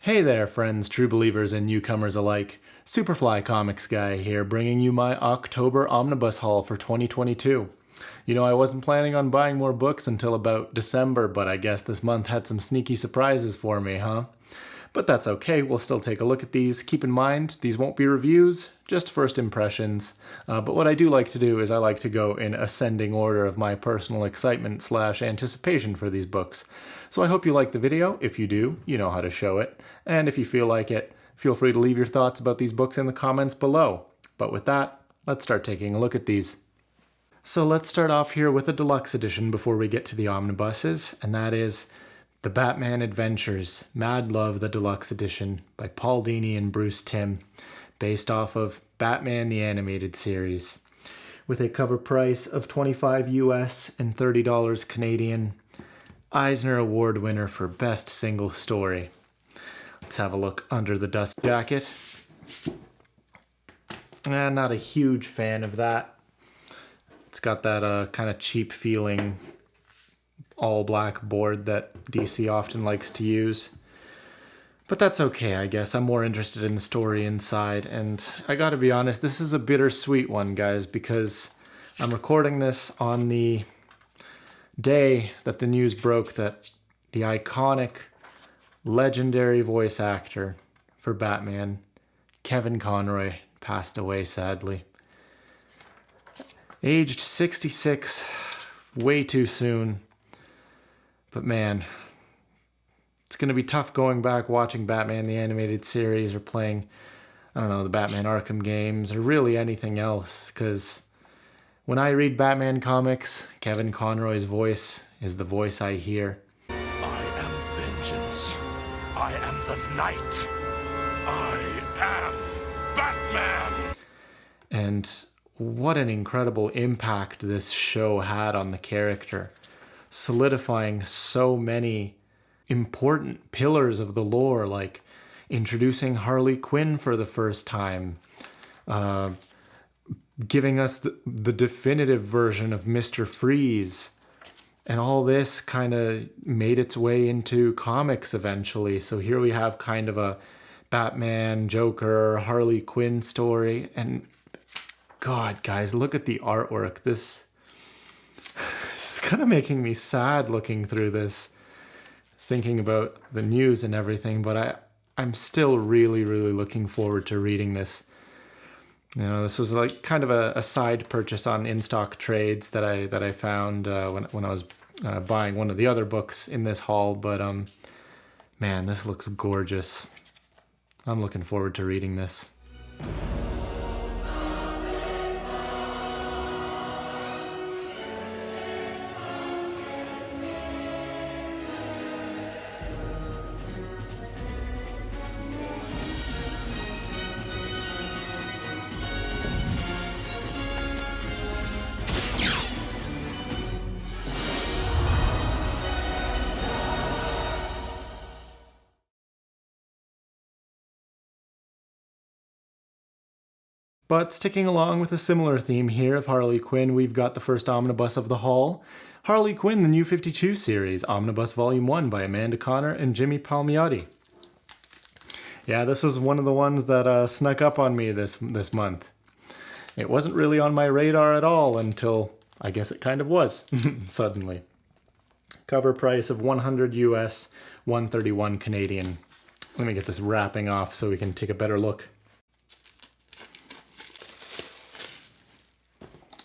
Hey there, friends, true believers, and newcomers alike. Superfly Comics Guy here, bringing you my October Omnibus haul for 2022. You know, I wasn't planning on buying more books until about December, but I guess this month had some sneaky surprises for me, huh? But that's okay, we'll still take a look at these. Keep in mind, these won't be reviews, just first impressions. But what I do like to do is I like to go in ascending order of my personal excitement / anticipation for these books. So I hope you like the video. If you do, you know how to show it. And if you feel like it, feel free to leave your thoughts about these books in the comments below. But with that, let's start taking a look at these. So let's start off here with a deluxe edition before we get to the omnibuses, and that is The Batman Adventures, Mad Love, the Deluxe Edition by Paul Dini and Bruce Timm, based off of Batman the Animated Series. With a cover price of $25 US and $30 Canadian, Eisner Award winner for Best Single Story. Let's have a look under the dust jacket. Not a huge fan of that. It's got that kind of cheap feeling all black board that DC often likes to use. But that's okay, I guess. I'm more interested in the story inside, and I gotta be honest, this is a bittersweet one, guys, because I'm recording this on the day that the news broke that the iconic, legendary voice actor for Batman, Kevin Conroy, passed away sadly. Aged 66, way too soon. But man, it's going to be tough going back watching Batman the Animated Series or playing, I don't know, the Batman Arkham games or really anything else. Because when I read Batman comics, Kevin Conroy's voice is the voice I hear. I am vengeance. I am the night. I am Batman. And what an incredible impact this show had on the character, solidifying so many important pillars of the lore, like introducing Harley Quinn for the first time, giving us the definitive version of Mr. Freeze, and all this kind of made its way into comics eventually. So here we have kind of a Batman, Joker, Harley Quinn story, and God, guys, look at the artwork. This is kind of making me sad looking through this, thinking about the news and everything, but I'm still really looking forward to reading this. You know, this was like kind of a side purchase on in-stock trades that I found when I was buying one of the other books in this haul, but man, this looks gorgeous. I'm looking forward to reading this. But sticking along with a similar theme here of Harley Quinn, we've got the first omnibus of the haul, Harley Quinn, the New 52 series, Omnibus Volume 1 by Amanda Conner and Jimmy Palmiotti. Yeah, this was one of the ones that snuck up on me this month. It wasn't really on my radar at all until, I guess it kind of was, suddenly. Cover price of $100 US, $131 Canadian. Let me get this wrapping off so we can take a better look.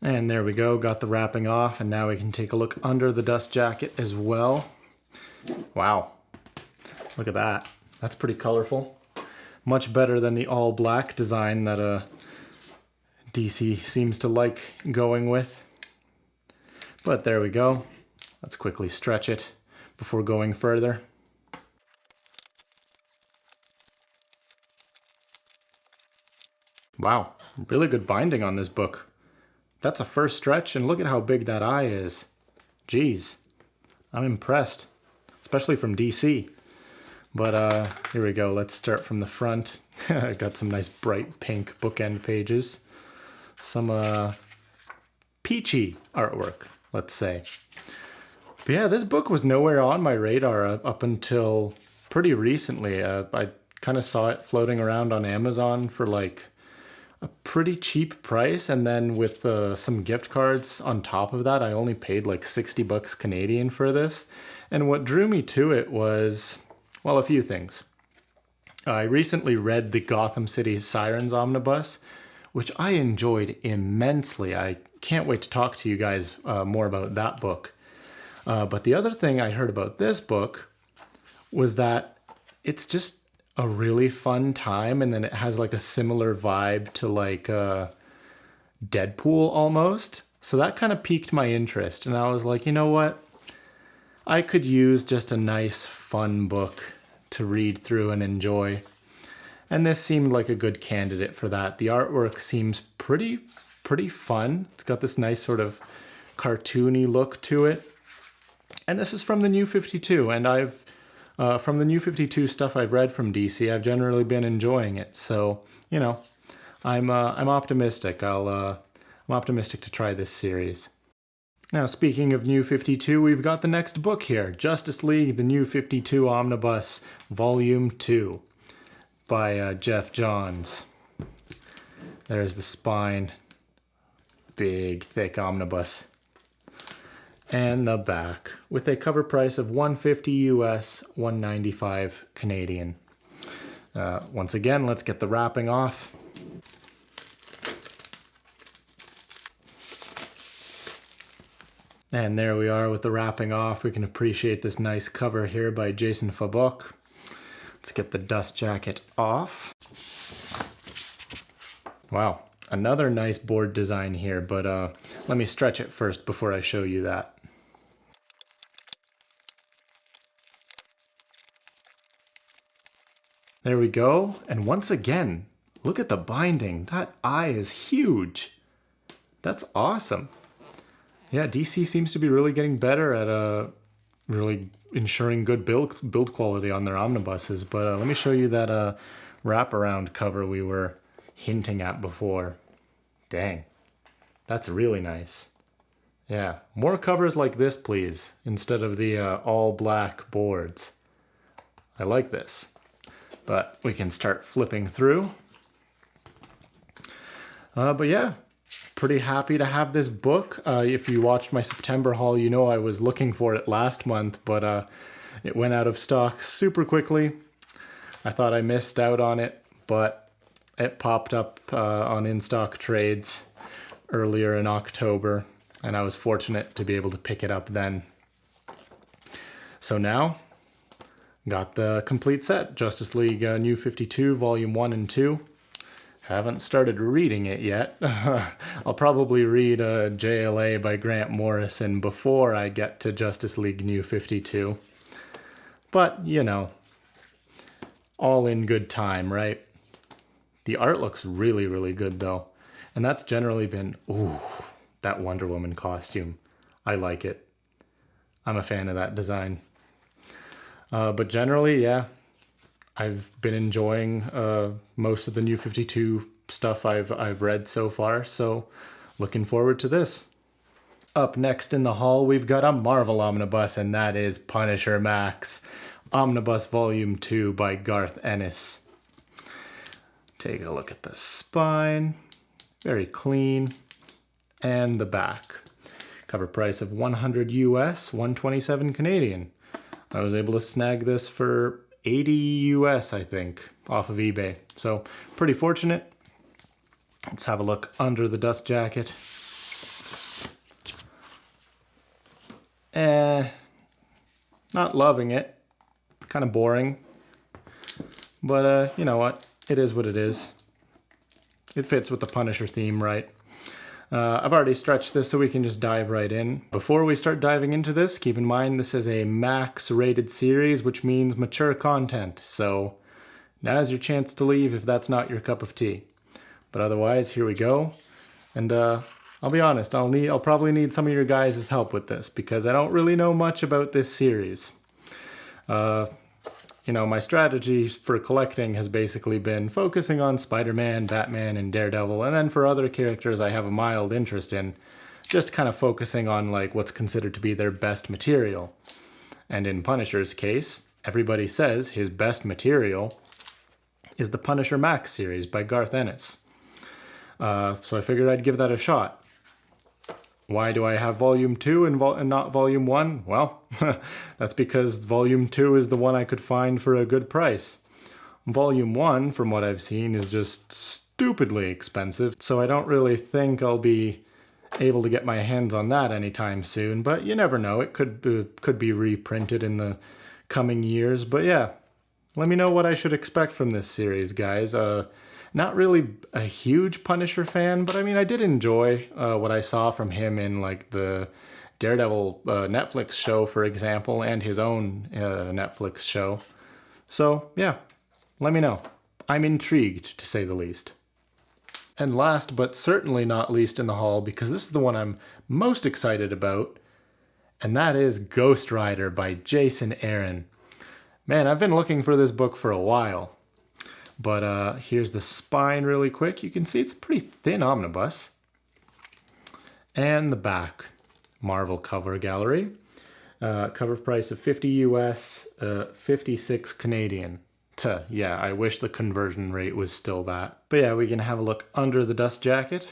And there we go, got the wrapping off, and now we can take a look under the dust jacket as well. Wow, look at that. That's pretty colorful. Much better than the all black design that DC seems to like going with. But there we go. Let's quickly stretch it before going further. Wow, really good binding on this book. That's a first stretch, and look at how big that eye is. Jeez, I'm impressed, especially from DC. But here we go, let's start from the front. I got some nice bright pink bookend pages. Some peachy artwork, let's say. But yeah, this book was nowhere on my radar up until pretty recently. I kind of saw it floating around on Amazon for like a pretty cheap price, and then with some gift cards on top of that, I only paid like 60 bucks Canadian for this. And what drew me to it was, well, a few things. I recently read the Gotham City Sirens Omnibus, which I enjoyed immensely. I can't wait to talk to you guys more about that book. But the other thing I heard about this book was that it's just a really fun time, and then it has like a similar vibe to like Deadpool almost. So that kind of piqued my interest, and I was like, you know what? I could use just a nice, fun book to read through and enjoy. And this seemed like a good candidate for that. The artwork seems pretty fun. It's got this nice sort of cartoony look to it. And this is from the New 52, and I've from the New 52 stuff I've read from DC, I've generally been enjoying it. So, you know, I'm optimistic. I'm optimistic to try this series. Now, speaking of New 52, we've got the next book here, Justice League: The New 52 Omnibus, Volume 2, by Jeff Johns. There's the spine, big, thick omnibus. And the back, with a cover price of $150 US, $195 Canadian. Once again, let's get the wrapping off. And there we are with the wrapping off. We can appreciate this nice cover here by Jason Fabok. Let's get the dust jacket off. Wow, another nice board design here, but let me stretch it first before I show you that. There we go, and once again, look at the binding. That eye is huge. That's awesome. Yeah, DC seems to be really getting better at really ensuring good build quality on their omnibuses. But let me show you that wraparound cover we were hinting at before. Dang, that's really nice. Yeah, more covers like this, please, instead of the all black boards. I like this. But we can start flipping through. But yeah, pretty happy to have this book. If you watched my September haul, you know I was looking for it last month, but it went out of stock super quickly. I thought I missed out on it, but it popped up on in-stock trades earlier in October, and I was fortunate to be able to pick it up then. So now, got the complete set, Justice League New 52, Volume 1 and 2. Haven't started reading it yet. I'll probably read JLA by Grant Morrison before I get to Justice League New 52. But, you know, all in good time, right? The art looks really, really good, though. And that's generally been, ooh, that Wonder Woman costume. I like it. I'm a fan of that design. But generally, yeah, I've been enjoying most of the New 52 stuff I've read so far, so looking forward to this. Up next in the haul, we've got a Marvel Omnibus, and that is Punisher Max, Omnibus Volume 2 by Garth Ennis. Take a look at the spine, very clean, and the back. Cover price of 100 US, 127 Canadian. I was able to snag this for 80 US, I think, off of eBay. So pretty fortunate. Let's have a look under the dust jacket. Not loving it. Kind of boring. But you know what? It is what it is. It fits with the Punisher theme, right? I've already stretched this so we can just dive right in. Before we start diving into this, keep in mind this is a max rated series, which means mature content. So now's your chance to leave if that's not your cup of tea. But otherwise, here we go. And I'll be honest, I'll probably need some of your guys' help with this because I don't really know much about this series. You know, my strategy for collecting has basically been focusing on Spider-Man, Batman, and Daredevil, and then for other characters I have a mild interest in, just kind of focusing on like what's considered to be their best material. And in Punisher's case, everybody says his best material is the Punisher Max series by Garth Ennis. So I figured I'd give that a shot. Why do I have Volume 2 and not Volume 1? Well, that's because Volume 2 is the one I could find for a good price. Volume 1, from what I've seen, is just stupidly expensive, so I don't really think I'll be able to get my hands on that anytime soon, but you never know. It could be reprinted in the coming years. But yeah, let me know what I should expect from this series, guys. Not really a huge Punisher fan, but I mean, I did enjoy what I saw from him in like the Daredevil Netflix show, for example, and his own Netflix show. So yeah, let me know. I'm intrigued, to say the least. And last, but certainly not least in the haul, because this is the one I'm most excited about, and that is Ghost Rider by Jason Aaron. Man, I've been looking for this book for a while. But here's the spine really quick. You can see it's a pretty thin omnibus. And the back. Marvel cover gallery. Cover price of 50 US, 56 Canadian. Yeah, I wish the conversion rate was still that. But yeah, we can have a look under the dust jacket.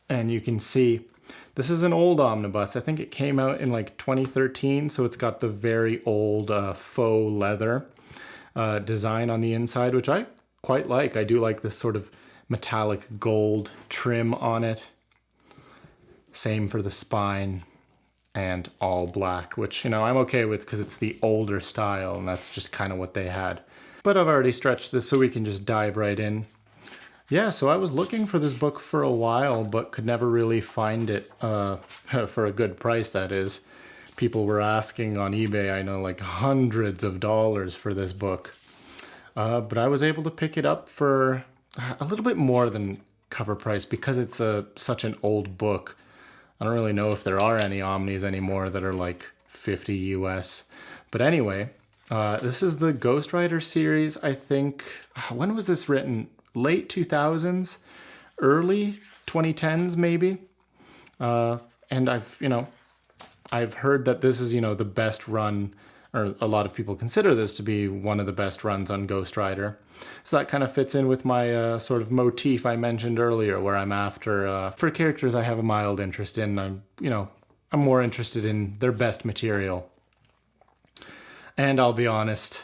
And you can see this is an old omnibus. I think it came out in like 2013, so it's got the very old faux leather design on the inside, which I quite like. I do like this sort of metallic gold trim on it. Same for the spine. And all black, which, you know, I'm okay with because it's the older style and that's just kind of what they had. But I've already stretched this so we can just dive right in. Yeah, so I was looking for this book for a while, but could never really find it for a good price, that is. People were asking on eBay, I know, like hundreds of dollars for this book. But I was able to pick it up for a little bit more than cover price because it's such an old book. I don't really know if there are any Omnis anymore that are like 50 US. But anyway, this is the Ghost Rider series, I think. When was this written? Late 2000s? Early 2010s, maybe? And I've heard that this is, the best run, or a lot of people consider this to be one of the best runs on Ghost Rider. So that kind of fits in with my sort of motif I mentioned earlier, where I'm after, for characters I have a mild interest in, I'm more interested in their best material. And I'll be honest,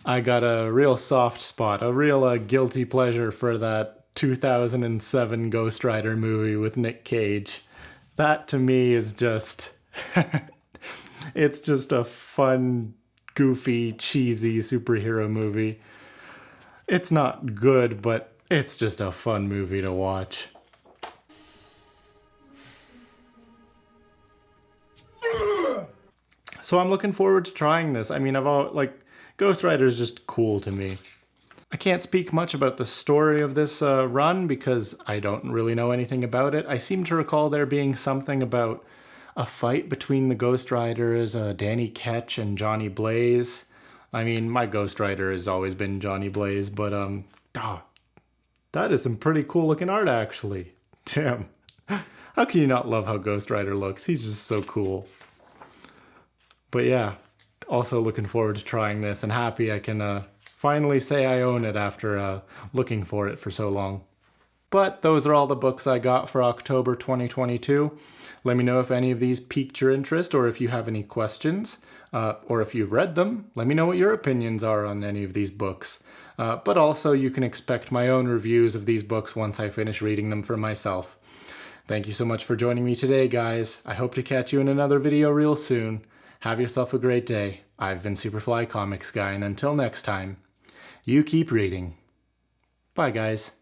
I got a real soft spot, a real guilty pleasure for that 2007 Ghost Rider movie with Nick Cage. That to me is just... It's just a fun, goofy, cheesy superhero movie. It's not good, but it's just a fun movie to watch. So I'm looking forward to trying this. I mean, Ghost Rider is just cool to me. I can't speak much about the story of this run because I don't really know anything about it. I seem to recall there being something about a fight between the Ghost Riders, Danny Ketch and Johnny Blaze. I mean, my Ghost Rider has always been Johnny Blaze, but that is some pretty cool looking art, actually. Damn. How can you not love how Ghost Rider looks? He's just so cool. But yeah, also looking forward to trying this and happy I can finally say I own it after looking for it for so long. But those are all the books I got for October 2022. Let me know if any of these piqued your interest or if you have any questions. Or if you've read them, let me know what your opinions are on any of these books. But also you can expect my own reviews of these books once I finish reading them for myself. Thank you so much for joining me today, guys. I hope to catch you in another video real soon. Have yourself a great day. I've been Superfly Comics Guy, and until next time, you keep reading. Bye, guys.